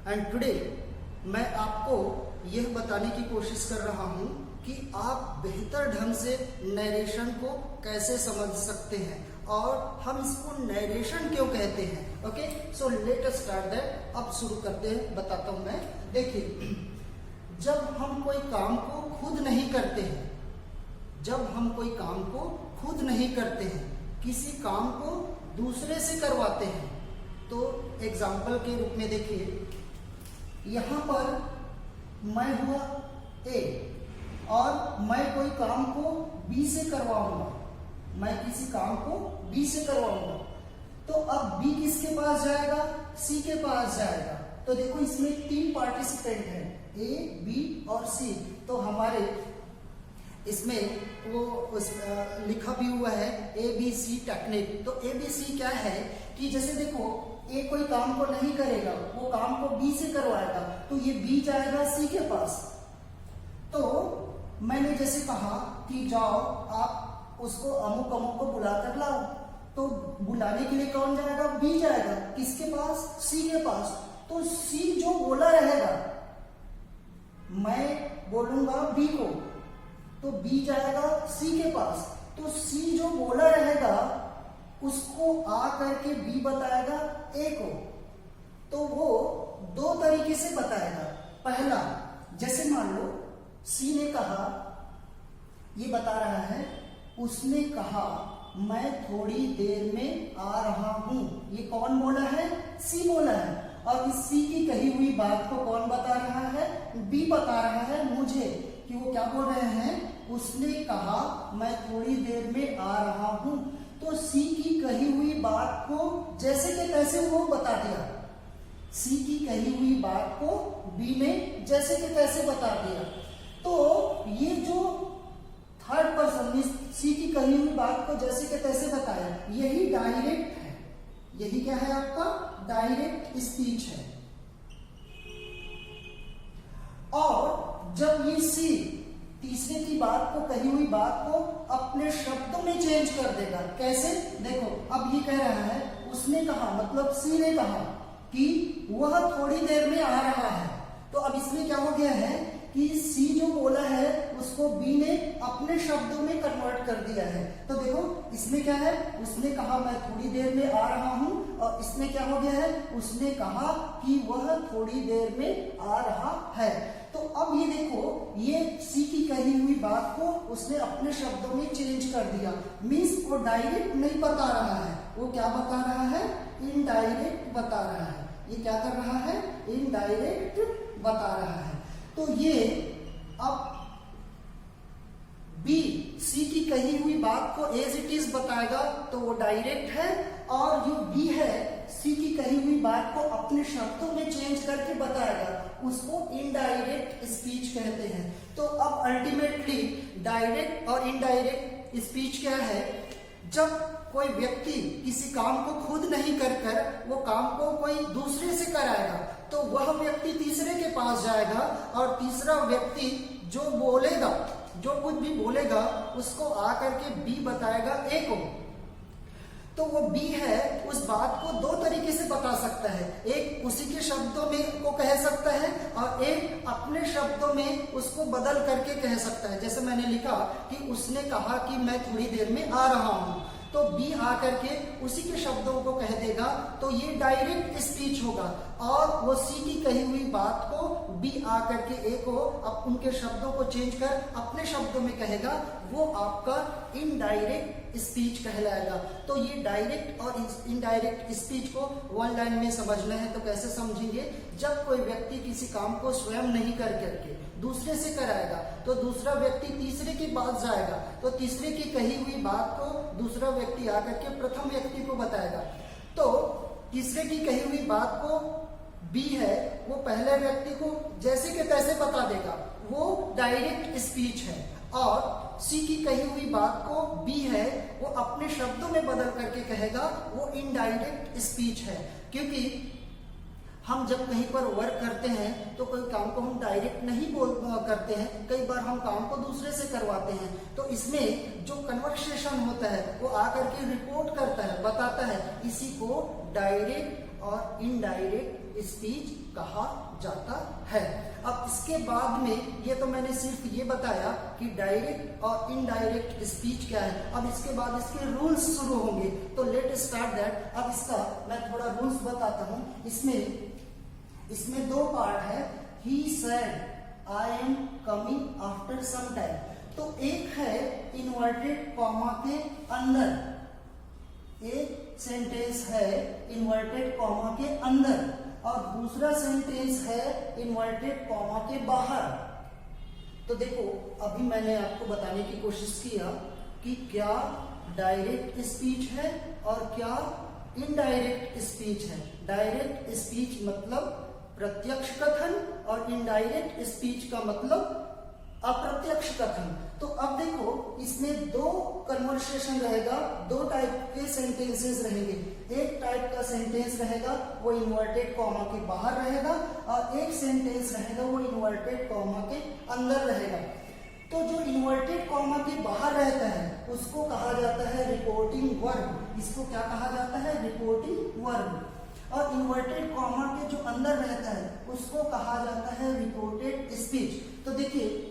And today मैं आपको यह बताने की कोशिश कर रहा हूं कि आप बेहतर ढंग से नरेशन को कैसे समझ सकते हैं और हम इसको नरेशन क्यों कहते हैं। Okay, so let us start that. अब शुरू करते हैं, बताता हूं मैं। देखिए, जब हम कोई काम को खुद नहीं करते हैं, जब हम कोई काम को खुद नहीं करते हैं, किसी काम को दूसरे से करवाते हैं, तो एग्जाम्पल के रूप में देखिए, यहां पर मैं हुआ ए और मैं कोई काम को बी से करवाऊंगा, मैं किसी काम को बी से करवाऊंगा, तो अब बी किसके पास जाएगा? सी के पास जाएगा। तो देखो, इसमें 3 पार्टिसिपेंट हैं, ए, बी और सी। तो हमारे इसमें वो लिखा भी हुआ है ABC टेक्निक। तो ABC क्या है कि जैसे देखो, ए कोई काम को नहीं करेगा, वो काम को बी से करवाएगा, तो ये बी जाएगा सी के पास। तो मैंने जैसे कहा कि जाओ आप उसको अमुक अमुक को बुला कर लाओ, तो बुलाने के लिए कौन जाएगा? बी जाएगा। किसके पास? सी के पास। तो सी जो बोला रहेगा, मैं बोलूंगा बी को, तो बी जाएगा सी के पास। तो सी जो बोला रहेगा उसको आ करके बी बताएगा ए को। तो वो 2 तरीके से बताएगा। पहला, जैसे मान लो सी ने कहा, ये बता रहा है, उसने कहा मैं थोड़ी देर में आ रहा हूं। ये कौन बोला है? सी बोला है। और इस सी की कही हुई बात को कौन बता रहा है? बी बता रहा है मुझे, कि वो क्या बोल रहे हैं? उसने कहा मैं थोड़ी देर में आ रहा हूं। तो सी की कही हुई बात को जैसे के तैसे वो बता दिया। सी की कही हुई बात को बी ने जैसे के तैसे बता दिया। तो ये जो थर्ड पर्सन सी की कही हुई बात को जैसे के तैसे बताया, यही डायरेक्ट है। यही क्या है? आपका डायरेक्ट स्पीच है। और जब ये सी तीसरे की बात को, कही हुई बात को अपने शब्दों में चेंज कर देगा। कैसे? देखो, अब ये कह रहा है, उसने कहा, मतलब सी ने कहा कि वह थोड़ी देर में आ रहा है। तो अब इसमें क्या हो गया है कि सी जो बोला है उसको बी ने अपने शब्दों में कन्वर्ट कर दिया है। तो देखो, इसमें क्या है? उसने कहा मैं थोड़ी देर में आ रहा हूं, और इसमें क्या हो गया है? उसने कहा कि वह थोड़ी देर में आ रहा है। तो अब ये देखो, ये सी की कही हुई बात को उसने अपने शब्दों में चेंज कर दिया। मीन्स वो डायरेक्ट नहीं बता रहा है, वो क्या बता रहा है? इनडायरेक्ट बता रहा है। ये क्या कर रहा है? इनडायरेक्ट बता रहा है। तो ये अब बी सी की कही हुई बात को एज इट इज बताएगा, तो वो डायरेक्ट है। और जो बी है, सी की कही हुई बात को अपने शब्दों में चेंज करके बताएगा, उसको इनडायरेक्ट स्पीच कहते हैं। तो अब अल्टीमेटली डायरेक्ट और इनडायरेक्ट स्पीच क्या है? जब कोई व्यक्ति किसी काम को खुद नहीं कर वो काम को कोई दूसरे से कराएगा, तो वह व्यक्ति तीसरे के पास जाएगा और तीसरा व्यक्ति जो बोलेगा, जो कुछ भी बोलेगा, उसको आकर के बी बताएगा ए को। तो वो बी है, उस बात को 2 तरीके से बता सकता है। एक उसी के शब्दों में को कह सकता है, और एक अपने शब्दों में उसको बदल करके कह सकता है। जैसे मैंने लिखा कि उसने कहा कि मैं थोड़ी देर में आ रहा हूं, तो बी आकर के उसी के शब्दों को कह देगा, तो ये डायरेक्ट स्पीच होगा। और वो सी की कही हुई बात को बी आकर के ए को अब उनके शब्दों को चेंज कर अपने शब्दों में कहेगा, वो आपका इनडायरेक्ट स्पीच कहलाएगा। तो ये डायरेक्ट और इनडायरेक्ट स्पीच को 1 लाइन में समझना है, तो कैसे समझेंगे? जब कोई व्यक्ति किसी काम को स्वयं नहीं कर करके दूसरे से कराएगा, तो दूसरा व्यक्ति तीसरे के पास जाएगा, तो तीसरे की कही हुई बात को दूसरा व्यक्ति आकर के प्रथम व्यक्ति को बताएगा। तो तीसरे की कही हुई बात को बी है, वो पहले व्यक्ति को जैसे के तैसे बता देगा, वो डायरेक्ट स्पीच है। और सी की कही हुई बात को बी है, वो अपने शब्दों में बदल करके कहेगा, वो इनडायरेक्ट स्पीच है। क्योंकि हम जब कहीं पर वर्क करते हैं तो कोई काम को हम डायरेक्ट नहीं करते हैं, कई बार हम काम को दूसरे से करवाते हैं। तो इसमें जो कन्वर्सेशन होता है वो आकर के रिपोर्ट करता है, बताता है, इसी को डायरेक्ट और इनडायरेक्ट स्पीच कहा जाता है। अब इसके बाद में ये तो मैंने सिर्फ ये बताया कि डायरेक्ट और इनडायरेक्ट स्पीच क्या है। अब इसके बाद इसके रूल्स शुरू होंगे, तो लेट स्टार्ट दैट। अब इसका मैं थोड़ा रूल्स बताता हूं। इसमें दो पार्ट है। He said I am coming after some time. तो एक है इन्वर्टेड कॉमा के अंदर, एक सेंटेंस है इन्वर्टेड कॉमा के अंदर और दूसरा सेंटेंस है इन्वर्टेड कॉमा के बाहर। तो देखो अभी मैंने आपको बताने की कोशिश किया कि क्या डायरेक्ट स्पीच है और क्या इनडायरेक्ट स्पीच है। डायरेक्ट स्पीच मतलब प्रत्यक्ष कथन और इनडायरेक्ट स्पीच का मतलब अप्रत्यक्ष कथन। तो अब देखो इसमें दो कन्वर्सेशन रहेगा, दो टाइप के सेंटेंसेस रहेंगे। एक टाइप का सेंटेंस रहेगा वो इन्वर्टेड कॉमा के बाहर रहेगा और एक सेंटेंस रहेगा वो इन्वर्टेड कॉमा के अंदर रहेगा। तो जो इन्वर्टेड कॉमा के बाहर रहता है उसको कहा जाता है रिपोर्टिंग वर्ब। इसको क्या कहा जाता है? Reporting verb. और इन्वर्टेड कॉमा के जो अंदर रहता है उसको कहा जाता है रिपोर्टेड स्पीच। तो देखिए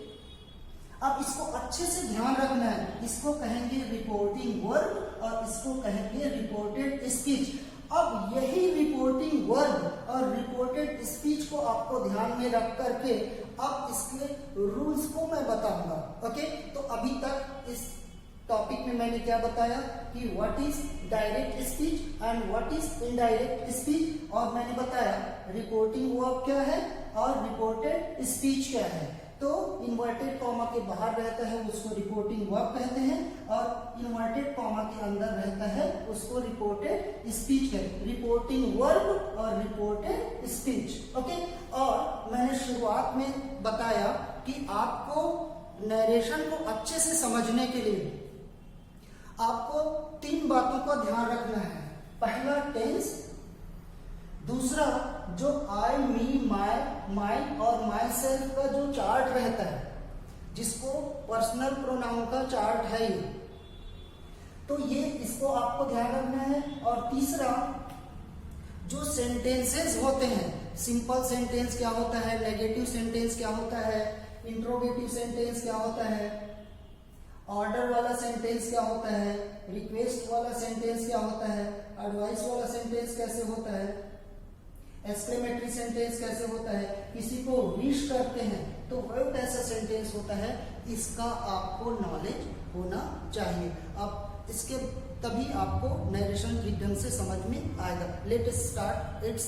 अब इसको अच्छे से ध्यान रखना है। इसको कहेंगे रिपोर्टिंग वर्ब और इसको कहेंगे रिपोर्टेड स्पीच। अब यही रिपोर्टिंग वर्ब और रिपोर्टेड स्पीच को आपको ध्यान में रख करके अब इसके रूल्स को मैं बताऊंगा। ओके, तो अभी तक इस टॉपिक में मैंने क्या बताया कि what is direct speech and what is indirect speech, और मैंने बताया रिपोर्टिंग वर्ब क्या है और रिपोर्टेड स्पीच क्या है। तो इन्वर्टेड कॉमा के बाहर रहता है उसको रिपोर्टिंग वर्ब कहते हैं और इन्वर्टेड कॉमा के अंदर रहता है उसको रिपोर्टेड स्पीच कहते हैं। रिपोर्टिंग वर्ब और रिपोर्टेड स्पीच। ओके, और मैंने शुरुआत में बताया कि आपको नरेशन को अच्छे से समझने के लिए आपको तीन बातों का ध्यान रखना है। पहला टेंस, दूसरा जो आई, मी, माई और माई सेल्फ का जो चार्ट रहता है जिसको पर्सनल प्रोनाउन का चार्ट है ये, तो ये इसको आपको ध्यान रखना है। और तीसरा जो सेंटेंसेस होते हैं, सिंपल सेंटेंस क्या होता है, नेगेटिव सेंटेंस क्या होता है, इंट्रोगेटिव सेंटेंस क्या होता है, ऑर्डर वाला सेंटेंस क्या होता है, रिक्वेस्ट वाला सेंटेंस क्या होता है, एडवाइस वाला सेंटेंस कैसे होता है, एक्सक्लेमेटरी सेंटेंस कैसे होता है, किसी को विश करते हैं तो वह कैसा सेंटेंस होता है, इसका आपको नॉलेज होना चाहिए। अब इसके तभी आपको नरेशन ठीक ढंग से समझ में आएगा। Let us start it's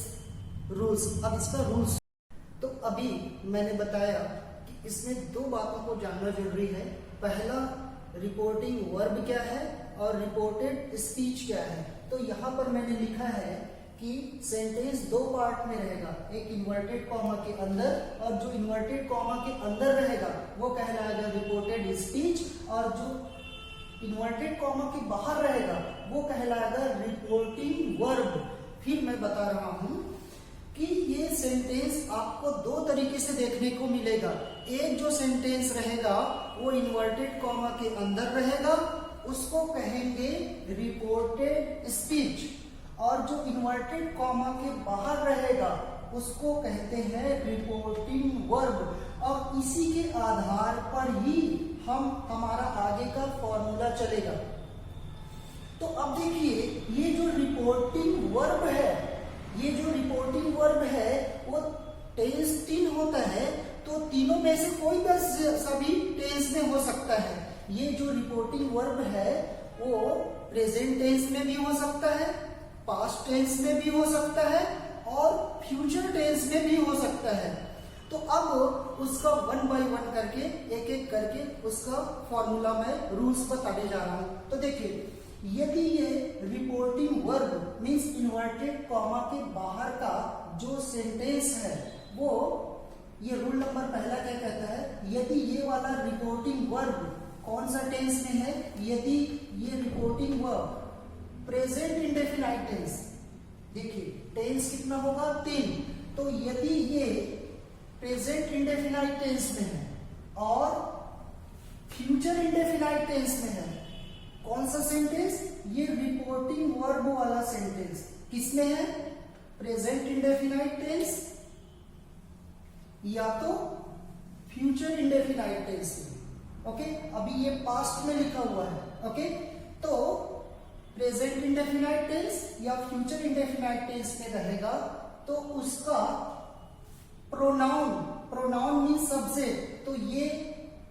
rules. अब इसका रूल्स, तो अभी मैंने बताया कि इसमें दो बातों को जानना जरूरी है। पहला रिपोर्टिंग वर्ब क्या है और रिपोर्टेड स्पीच क्या है। तो यहाँ पर मैंने लिखा है कि सेंटेंस दो पार्ट में रहेगा, एक इन्वर्टेड कॉमा के अंदर और जो इन्वर्टेड कॉमा के अंदर रहेगा वो कहलाएगा रिपोर्टेड स्पीच और जो इन्वर्टेड कॉमा के बाहर रहेगा वो कहलाएगा रिपोर्टिंग वर्ब। फिर मैं बता रहा हूं कि ये सेंटेंस आपको दो तरीके से देखने को मिलेगा। एक जो सेंटेंस रहेगा वो इन्वर्टेड कॉमा के अंदर रहेगा, उसको कहेंगे रिपोर्टेड स्पीच, और जो इन्वर्टेड कॉमा के बाहर रहेगा उसको कहते हैं रिपोर्टिंग वर्ब। और इसी के आधार पर ही हमारा आगे का फॉर्मूला चलेगा। तो अब देखिए ये जो रिपोर्टिंग वर्ब है वो टेंस तीन होता है, तो तीनों में से कोई सभी टेंस में हो सकता है। ये जो रिपोर्टिंग वर्ब है वो प्रेजेंट टेंस में भी हो सकता है, पास्ट टेंस में भी हो सकता है और फ्यूचर टेंस में भी हो सकता है। तो अब उसका वन बाय वन करके एक एक करके उसका फॉर्मूला में रूल्स बताने जा रहा हूं। तो देखिए यदि ये reporting verb means inverted comma के बाहर का जो सेंटेंस है वो, ये रूल नंबर पहला क्या कहता है, यदि ये वाला रिपोर्टिंग वर्ब कौन सा टेंस में है, यदि ये reporting verb present indefinite tense, देखिए टेंस कितना होगा 3, तो यदि ये प्रेजेंट इंडेफिनाइट टेंस में है और फ्यूचर इंडेफिनाइट टेंस में है, कौन सा सेंटेंस, ये रिपोर्टिंग वर्ब वाला सेंटेंस किसमें है, प्रेजेंट इंडेफिनाइट टेंस या तो फ्यूचर इंडेफिनाइट टेंस में। ओके, अभी ये पास्ट में लिखा हुआ है। ओके, तो प्रेजेंट इंडेफिनाइट टेंस या फ्यूचर इंडेफिनाइट टेंस में रहेगा तो उसका प्रोनाउन, प्रोनाउन मीन्स सब्जेक्ट, तो ये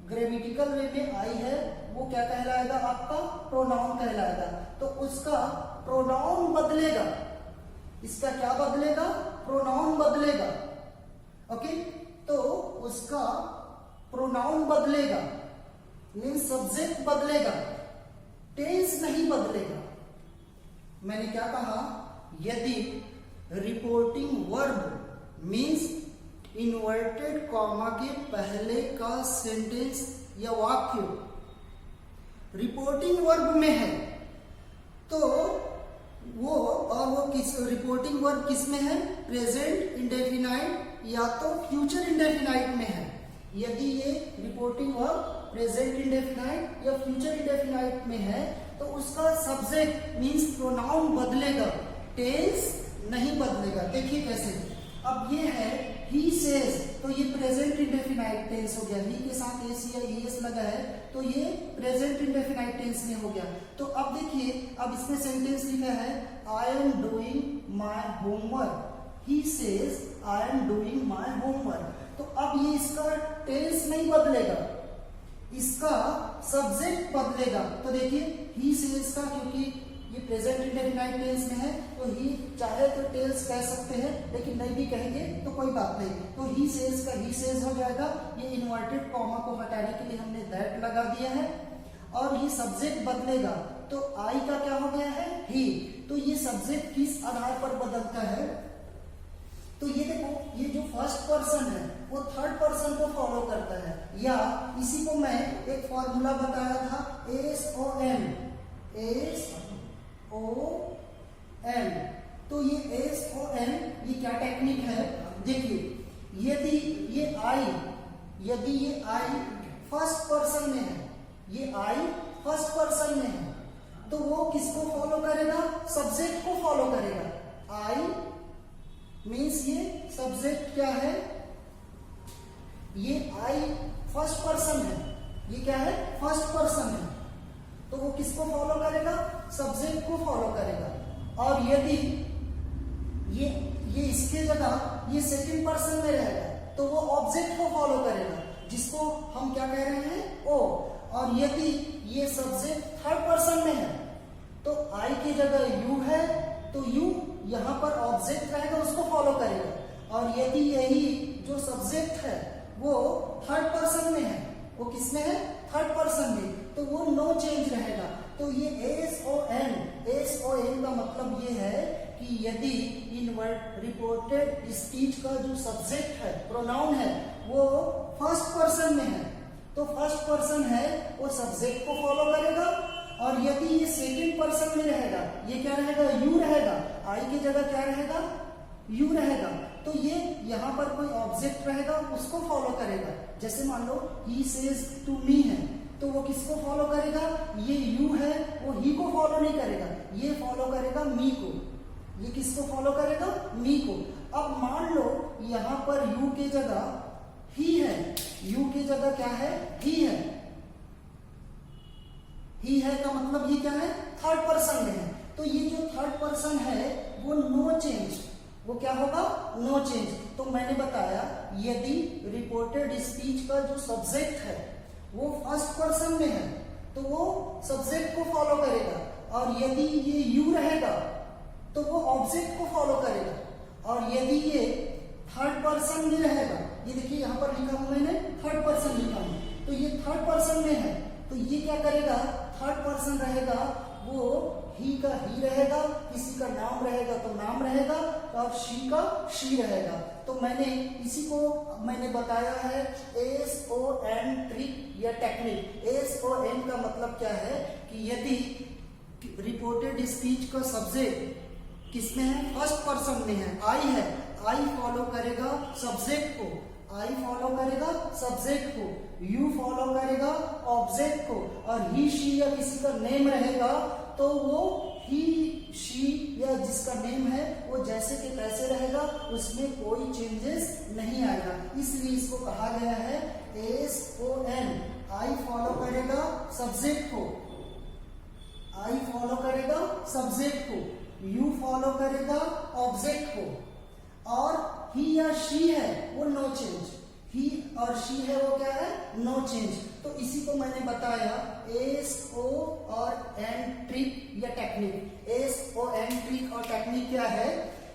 ग्रामेटिकल वे में आई है वो क्या कहलाएगा, आपका प्रोनाउन कहलाएगा। तो उसका प्रोनाउन बदलेगा, इसका क्या बदलेगा, प्रोनाउन बदलेगा। ओके, तो उसका प्रोनाउन बदलेगा मीन्स सब्जेक्ट बदलेगा, टेंस नहीं बदलेगा। मैंने क्या कहा, यदि reporting verb means inverted comma के पहले का सेंटेंस या वाक्य रिपोर्टिंग वर्ब में है तो वो किस रिपोर्टिंग वर्ब किस में है, प्रेजेंट इंडेफिनाइट या तो फ्यूचर इंडेफिनाइट में है। यदि ये रिपोर्टिंग वर्ब प्रेजेंट इंडेफिनाइट या फ्यूचर इंडेफिनाइट में है तो उसका सब्जेक्ट मीन्स प्रोनाउन बदलेगा, टेंस नहीं बदलेगा। देखिए कैसे, अब ये है ही सेज, तो ये प्रेजेंट इंडेफिनाइट टेंस हो गया, ही के साथ एस या एस लगा है तो ये प्रेजेंट इंडेफिनाइट टेंस में हो गया। तो अब देखिए, अब इसमें सेंटेंस लिखा है I am doing my homework, he says I am doing my homework. तो अब ये इसका टेंस नहीं बदलेगा, इसका सब्जेक्ट बदलेगा। तो देखिए ही सेज का, क्योंकि ये प्रेजेंट इंडेफिनाइट टेंस में है तो ही चाहे तो टेल्स कह सकते हैं, लेकिन नहीं भी कहेंगे तो कोई बात नहीं। तो ही सेज का ही सेज हो जाएगा। ये इन्वर्टेड कॉमा को हटाने के लिए हमने दैट लगा दिया है और ये सब्जेक्ट बदलेगा। तो आई का क्या हो गया है, ही। तो ये सब्जेक्ट किस आधार पर बदलता है, तो ये देखो, ये जो फर्स्ट पर्सन है वो थर्ड पर्सन को फॉलो करता है, या इसी को मैं एक फॉर्मूला बताया था, SON, SON। तो ये SON ये क्या टेक्निक है, देखिए, यदि ये आई फर्स्ट पर्सन में है, ये आई फर्स्ट पर्सन में है तो वो किसको फॉलो करेगा, सब्जेक्ट को फॉलो करेगा। आई मीन्स ये सब्जेक्ट क्या है, ये आई फर्स्ट पर्सन है, ये क्या है, फर्स्ट पर्सन है, तो वो किसको फॉलो करेगा, सब्जेक्ट को फॉलो करेगा। और यदि ये इसके जगह ये सेकंड पर्सन में रहेगा तो वो ऑब्जेक्ट को फॉलो करेगा, जिसको हम क्या कह रहे हैं, ओ। और यदि ये सब्जेक्ट थर्ड पर्सन में है तो आई की जगह यू है तो यू यहां पर ऑब्जेक्ट रहेगा, उसको फॉलो करेगा। और यदि यही जो सब्जेक्ट है वो थर्ड पर्सन में है, वो किसमें है, थर्ड पर्सन में, तो वो नो चेंज रहेगा। तो ये SON का मतलब ये है कि यदि इनवर्ट रिपोर्टेड स्पीच का जो सब्जेक्ट है, प्रोनाउन है, वो फर्स्ट पर्सन में है तो फर्स्ट पर्सन है वो सब्जेक्ट को फॉलो करेगा। और यदि ये सेकंड पर्सन में रहेगा, ये क्या रहेगा, यू रहेगा, आई की जगह क्या रहेगा, यू रहेगा, तो ये यहाँ पर कोई ऑब्जेक्ट रहेगा उसको फॉलो करेगा। जैसे मान लो ही सेज टू मी है तो वो किसको फॉलो करेगा, ये यू है वो ही को फॉलो नहीं करेगा, ये फॉलो करेगा मी को। ये किसको फॉलो करेगा, मी को। अब मान लो यहाँ पर यू की जगह ही है, यू की जगह क्या है, ही है। ही है का मतलब ये क्या है, थर्ड पर्सन में है, तो ये जो थर्ड पर्सन है वो नो चेंज, वो क्या होगा, नो चेंज। तो मैंने बताया यदि रिपोर्टेड स्पीच का जो सब्जेक्ट है वो फर्स्ट पर्सन में है तो वो सब्जेक्ट को फॉलो करेगा, और यदि ये यू रहेगा तो वो ऑब्जेक्ट को फॉलो करेगा। और यदि ये थर्ड पर्सन में रहेगा, ये देखिए यहाँ पर लिखा हूं मैंने, थर्ड पर्सन लिखा हूं, तो ये थर्ड पर्सन में है तो ये क्या करेगा, थर्ड पर्सन रहेगा, वो ही का ही रहेगा, किसी का नाम रहेगा तो नाम रहेगा, और शी का शी रहेगा। तो मैंने इसी को मैंने बताया है SON ट्रिक या टेक्निक। SON का मतलब क्या है कि यदि रिपोर्टेड स्पीच का सब्जेक्ट किसमें है, फर्स्ट पर्सन में है, आई है, आई फॉलो करेगा सब्जेक्ट को, आई फॉलो करेगा सब्जेक्ट को, यू फॉलो करेगा ऑब्जेक्ट को, और ही शी या किसी का नेम रहेगा तो वो ही शी या जिसका नेम है वो जैसे के तैसे उसमें कोई चेंजेस नहीं आएगा, इसलिए इसको कहा गया है SON। आई फॉलो करेगा सब्जेक्ट को, आई फॉलो करेगा सब्जेक्ट को, यू फॉलो करेगा ऑब्जेक्ट को, और ही या शी है वो नो चेंज, ही और शी है वो क्या है, नो चेंज। तो इसी को मैंने बताया SO और N ट्रिक या टेक्निक। SON ट्रिक और टेक्निक क्या है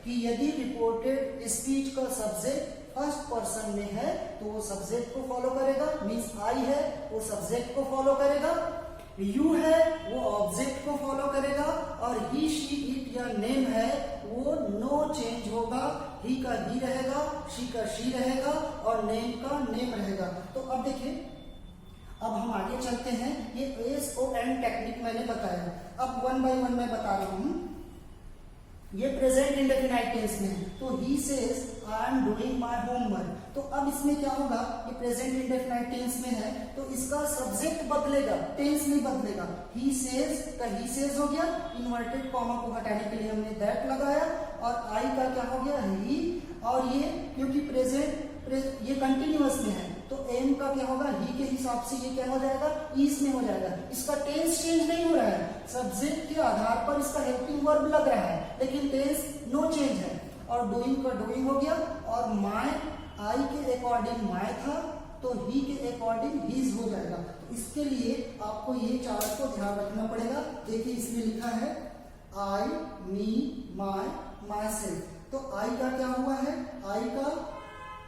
कि यदि रिपोर्टेड स्पीच का सब्जेक्ट फर्स्ट पर्सन में है तो वो सब्जेक्ट को फॉलो करेगा, मीन्स आई है वो सब्जेक्ट को फॉलो करेगा, यू है वो ऑब्जेक्ट को फॉलो करेगा, और ही शी इट या नेम है वो नो चेंज होगा, ही का ही रहेगा, शी का शी रहेगा, और नेम का नेम रहेगा। तो अब देखिए, अब हम आगे चलते हैं। ये SON टेक्निक मैंने बताया, अब वन बाय वन मैं बता रहा हूं। ये प्रेजेंट इंडेफिनाइट टेंस में है, तो he says I am doing my homework. तो अब इसमें क्या होगा, ये प्रेजेंट इंडेफिनाइट टेंस में है तो इसका सब्जेक्ट बदलेगा, टेंस नहीं बदलेगा। ही सेज का ही सेज हो गया, इन्वर्टेड कॉमा को हटाने के लिए हमने दैट लगाया, और आई का क्या हो गया, ही, और ये क्योंकि प्रेजेंट ये कंटिन्यूअस में है तो एम का क्या होगा, ही के हिसाब से ये क्या हो जाएगा, ईज में हो जाएगा। इसका टेंस चेंज नहीं हो रहा है, सब्जेक्ट के आधार पर इसका हेल्पिंग वर्ब लग रहा है, लेकिन टेंस नो चेंज है। और डूइंग का डूइंग हो गया, और माय आई के अकॉर्डिंग माय था तो ही के अकॉर्डिंग हीज हो जाएगा। तो इसके लिए आपको ये चार्ट को ध्यान रखना पड़ेगा। देखिए इसमें लिखा है आई, मी, माय, माय सेल्फ। तो आई का क्या हुआ है, आई का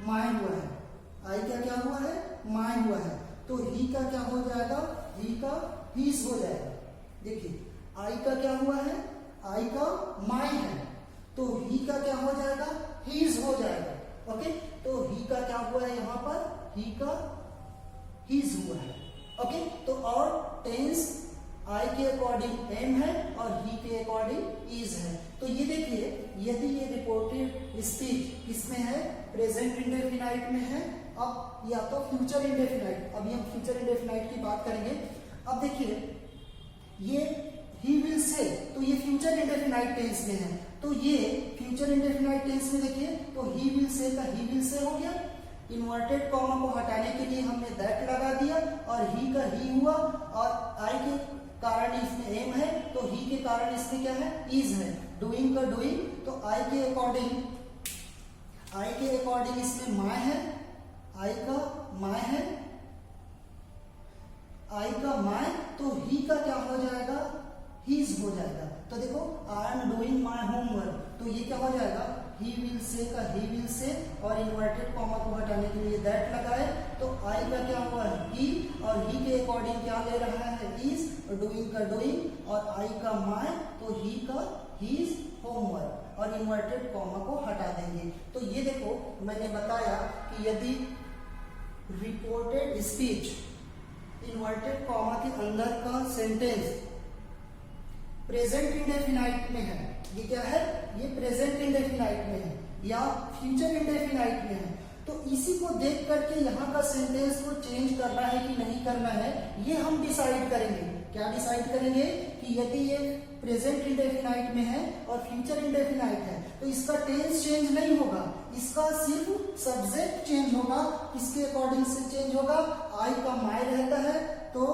माय हुआ है, आई का क्या हुआ है, माय हुआ है, तो ही का क्या हो जाएगा, ही का हीज हो जाएगा। देखिए आई का क्या हुआ है, आई का माय है, तो ही का क्या हो जाएगा, हीज हो जाएगा। ओके, तो ही का क्या हुआ है यहाँ पर, ही का हीज हुआ है। ओके, तो और टेंस आई के अकॉर्डिंग एम है और ही के अकॉर्डिंग इज है। तो ये देखिए, यदि ये रिपोर्टेड स्पीच इसमें है, प्रेजेंट इंडेफिनाइट में है, अब या तो फ्यूचर इंडेफिनाइट, अभी हम फ्यूचर इंडेफिनाइट की बात करेंगे। अब देखिए ये ही विल से, तो ये फ्यूचर इंडेफिनाइट टेंस में है, तो ये फ्यूचर इंडेफिनाइट टेंस में देखिए तो ही विल से का ही विल से हो गया, इन्वर्टेड कॉमा को हटाने के लिए हमने दैट लगा दिया, और ही का ही हुआ, और आई के कारण इसमें एम है तो ही के कारण इसमें क्या है, इज है। डूइंग का डूइंग, तो आई के अकॉर्डिंग इसमें माय है, आई का माय है, आई का माय, तो ही का क्या हो जाएगा, हीज हो जाएगा। तो देखो I am doing my homework, तो ये क्या हो जाएगा, ही विल से का ही विल से, और इन्वर्टेड कॉमा को हटाने के लिए दैट लगाए, तो आई का क्या हुआ है, ही, और ही के अकॉर्डिंग क्या ले रहा है, इज, डूइंग का डूइंग, और आई का माय, तो ही का हीज होमवर्क, और इन्वर्टेड कॉमा को हटा देंगे। तो ये देखो मैंने बताया कि यदि रिपोर्टेड स्पीच इन्वर्टेड कॉमा के अंदर का सेंटेंस प्रेजेंट इंडेफिनाइट में है, ये क्या है, ये प्रेजेंट इंडेफिनाइट में है या फ्यूचर इंडेफिनाइट में है, तो इसी को देख करके यहाँ का सेंटेंस को चेंज करना है कि नहीं करना है, ये हम डिसाइड करेंगे। क्या डिसाइड करेंगे कि यदि ये प्रेजेंट इंडेफिनाइट में है और फ्यूचर इंडेफिनाइट है तो इसका टेंस चेंज नहीं होगा, इसका सिर्फ सब्जेक्ट चेंज होगा। किसके अकॉर्डिंग से चेंज होगा, आई का माय रहता है तो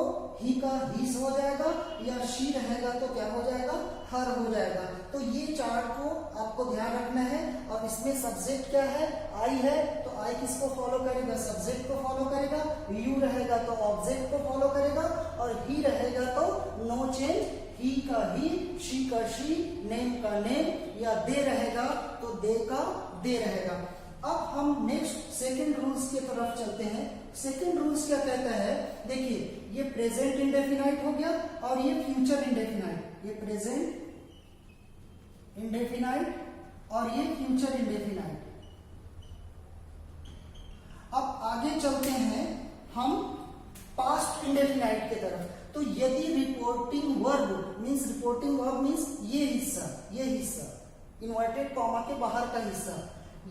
ही का हीज हो जाएगा, या शी रहेगा तो क्या हो जाएगा, हर हो जाएगा। तो ये चार्ट को आपको ध्यान रखना है, और इसमें सब्जेक्ट क्या है, आई है, तो आई किसको फॉलो करेगा, सब्जेक्ट को फॉलो करेगा, यू रहेगा तो ऑब्जेक्ट को फॉलो करेगा, और ही रहेगा तो नो चेंज, ही का ही, शी का शी, नेम का नेम, या दे रहेगा तो दे का दे रहेगा। अब हम नेक्स्ट सेकंड रूल्स की तरफ चलते हैं। सेकंड रूल्स क्या कहता है, देखिए ये प्रेजेंट इंडेफिनाइट हो गया और ये फ्यूचर इंडेफिनाइट, ये प्रेजेंट इंडेफिनाइट और ये फ्यूचर इंडेफिनाइट। अब आगे चलते हैं हम पास्ट इंडेफिनाइट की तरफ। तो यदि रिपोर्टिंग वर्ब मीन्स ये हिस्सा इन्वर्टेड कॉमा के बाहर का हिस्सा,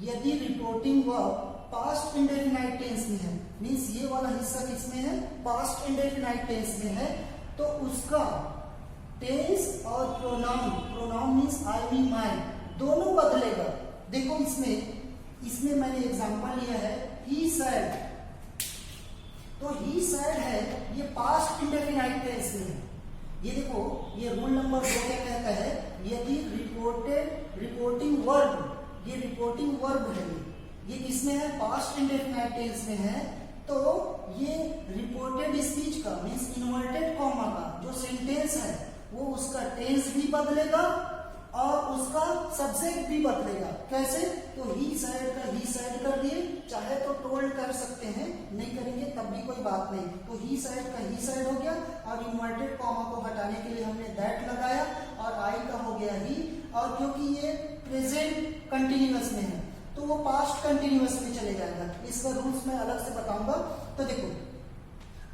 यदि reporting verb past indefinite tense में है, मीन्स ये वाला हिस्सा किसमें है, पास्ट इंडेफिनाइट टेंस में है, तो उसका टेंस और pronoun means I me my दोनों बदलेगा। देखो इसमें मैंने एग्जांपल लिया है ही सेड, तो ही सेड है ये पास्ट इंडेफिनाइट टेंस में है। ये देखो ये रूल नंबर 2 क्या कहता है, यदि रिपोर्टिंग वर्ब, ये रिपोर्टिंग वर्ब है, ये किसमें है, पास्ट इंडेफिनाइट टेंस में है, तो ये रिपोर्टेड स्पीच का मींस इन्वर्टेड कॉमा का जो सेंटेंस है वो उसका टेंस भी बदलेगा और उसका सब्जेक्ट भी बदलेगा। कैसे, तो ही साइड का ही साइड कर दिए, चाहे तो टोल्ड कर सकते हैं, नहीं करेंगे तब भी कोई बात नहीं, तो ही साइड का ही साइड हो गया और इन्वर्टेड कॉमा को हटाने के लिए हमने दैट लगाया और आई का हो गया ही, और क्योंकि ये प्रेजेंट कंटिन्यूअस में है तो वो पास्ट कंटिन्यूअस में चले जाएगा। इसका रूल्स मैं अलग से बताऊंगा। तो देखो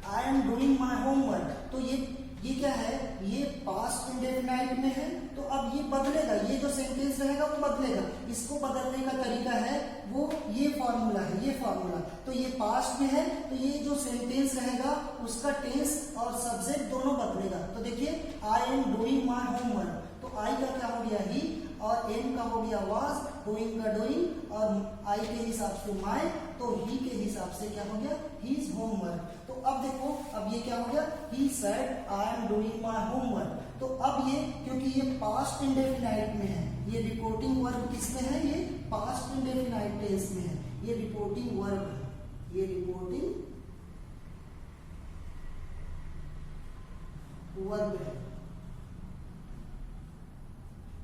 I am doing my homework, तो ये क्या है, ये पास्ट इंडेफिनाइट में है, तो अब ये बदलेगा, ये जो सेंटेंस रहेगा वो बदलेगा। इसको बदलने का तरीका है वो ये फॉर्मूला है, ये फॉर्मूला, तो ये पास्ट में है तो ये जो सेंटेंस रहेगा उसका टेंस और सब्जेक्ट दोनों बदलेगा। तो देखिए I am doing my homework, तो आई का क्या हो गया ही और एम का हो गया वाज, डूइंग का डूइंग और आई के हिसाब से माई, तो ही के हिसाब से क्या हो गया हीज होमवर्क। तो अब देखो अब ये क्या हो गया, ही said I am doing my homework. तो अब ये क्योंकि ये पास्ट इंडेफिनाइट में है, ये रिपोर्टिंग वर्ब किसमें है, ये पास्ट इंडेफिनाइट टेंस में है, ये रिपोर्टिंग वर्ब है, ये रिपोर्टिंग वर्ब है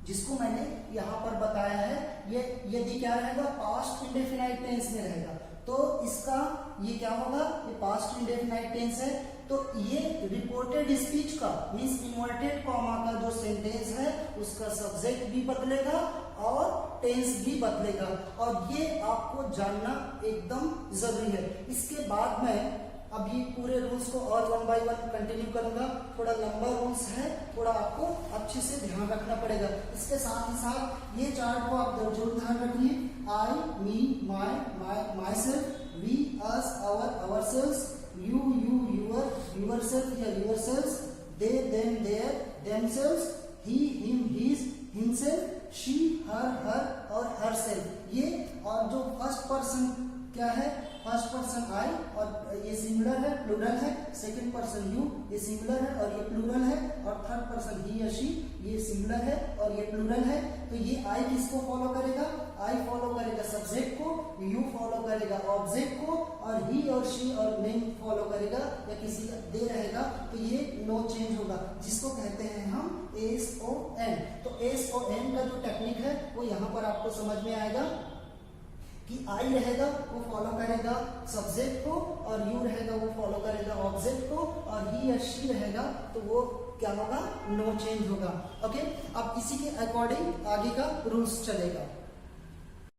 जिसको मैंने यहां पर बताया है। ये यदि क्या रहेगा, पास्ट इंडेफिनाइट टेंस में रहेगा तो इसका ये क्या होगा, ये पास्ट इंडेफिनाइट टेंस है, तो ये रिपोर्टेड स्पीच का मींस इन्वर्टेड कॉमा का जो सेंटेंस है उसका सब्जेक्ट भी बदलेगा और टेंस भी बदलेगा, और ये आपको जानना एकदम जरूरी है। इसके बाद में अभी पूरे रूल्स को और 1 बाय 1 कंटिन्यू करूंगा, थोड़ा लंबा रूल्स है, थोड़ा आपको अच्छे से ध्यान रखना पड़ेगा। इसके साथ ही साथ ये चार्ट को आप जरूर ध्यान रखिए, I, me, myself, we, us, ourselves, you, your, yourself या yourselves, they, them, their, themselves, he, him, his, himself, she, her और हरसेल्फ। ये और जो फर्स्ट पर्सन क्या है, फर्स्ट पर्सन आई और ये सिंगुलर है, प्लूरल है, सेकंड पर्सन यू ये सिंगुलर है और ये प्लूरल है, और थर्ड पर्सन ही या शी ये सिंगुलर है और ये प्लूरल है। तो ये आई किसको फॉलो करेगा, आई फॉलो करेगा सब्जेक्ट को, यू फॉलो करेगा ऑब्जेक्ट को, और ही और शी और नेम फॉलो करेगा या किसी का दे रहेगा, तो ये नो चेंज होगा, जिसको कहते हैं हम SON। तो SON का जो टेक्निक है वो यहाँ पर आपको समझ में आएगा कि आई रहेगा वो फॉलो करेगा सब्जेक्ट को, और यू रहेगा वो फॉलो करेगा ऑब्जेक्ट को, और ही या शी रहेगा तो वो क्या होगा, नो चेंज होगा। ओके, अब इसी के अकॉर्डिंग आगे का रूल्स चलेगा।